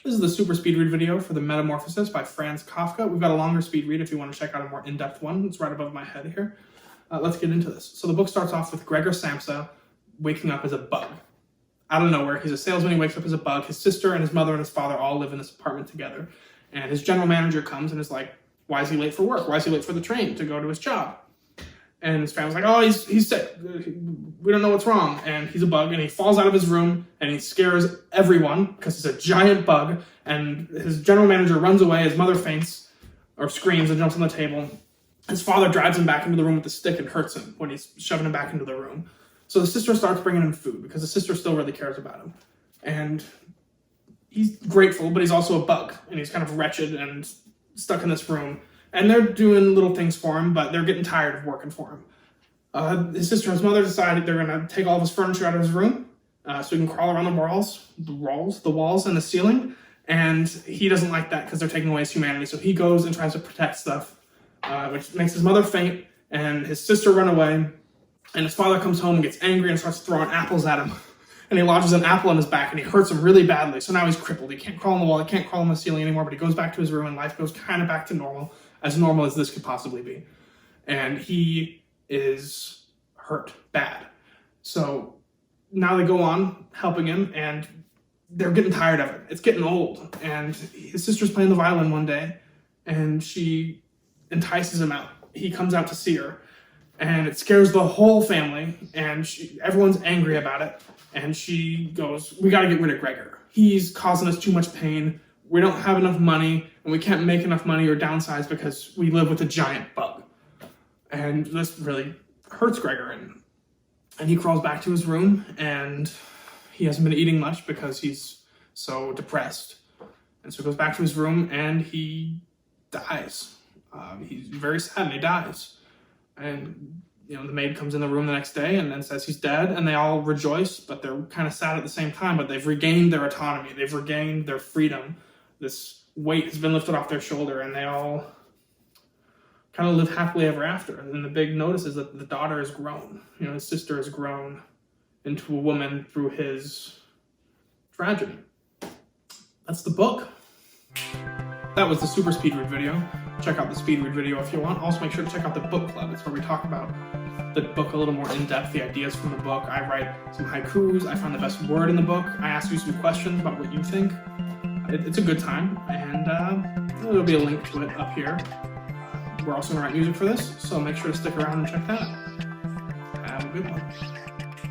This is the super speed read video for the Metamorphosis by Franz Kafka. We've got a longer speed read if you want to check out a more in-depth one. It's right above my head here. Let's get into this. So the book starts off with Gregor Samsa waking up as a bug. Out of nowhere, he's a salesman, he wakes up as a bug. His sister and his mother and his father all live in this apartment together. And his general manager comes and is like, why is he late for work? Why is he late for the train to go to his job? And his family's like, oh, he's sick. We don't know what's wrong. And he's a bug, and he falls out of his room, and he scares everyone because he's a giant bug. And his general manager runs away. His mother faints or screams and jumps on the table. His father drives him back into the room with a stick and hurts him when he's shoving him back into the room. So the sister starts bringing him food because the sister still really cares about him. And he's grateful, but he's also a bug, and he's kind of wretched and stuck in this room. And they're doing little things for him, but they're getting tired of working for him. His sister and his mother decided they're going to take all of his furniture out of his room so he can crawl around the walls and the ceiling. And he doesn't like that because they're taking away his humanity. So he goes and tries to protect stuff, which makes his mother faint and his sister run away. And his father comes home and gets angry and starts throwing apples at him. And he lodges an apple on his back and he hurts him really badly. So now he's crippled. He can't crawl on the wall. He can't crawl on the ceiling anymore, but he goes back to his room and life goes kind of back to normal as this could possibly be. And he is hurt bad. So now they go on helping him and they're getting tired of it. It's getting old. And his sister's playing the violin one day and she entices him out. He comes out to see her and it scares the whole family and everyone's angry about it. And she goes, we got to get rid of Gregor. He's causing us too much pain. We don't have enough money, and we can't make enough money or downsize because we live with a giant bug. And this really hurts Gregor. And he crawls back to his room, and he hasn't been eating much because he's so depressed. And so he goes back to his room, and he dies. He's very sad, and he dies. And the maid comes in the room the next day and then says he's dead, and they all rejoice, but they're kind of sad at the same time, but they've regained their autonomy. They've regained their freedom. This weight has been lifted off their shoulder, and they all kind of live happily ever after. And then the big notice is that the daughter has grown. His sister has grown into a woman through his tragedy. That's the book. That was the super speed read video. Check out the speed read video if you want. Also make sure to check out the book club. It's where we talk about the book a little more in depth, the ideas from the book. I write some haikus. I find the best word in the book. I ask you some questions about what you think. It's a good time, and there'll be a link to it up here. We're also going to write music for this, so make sure to stick around and check that out. Have a good one.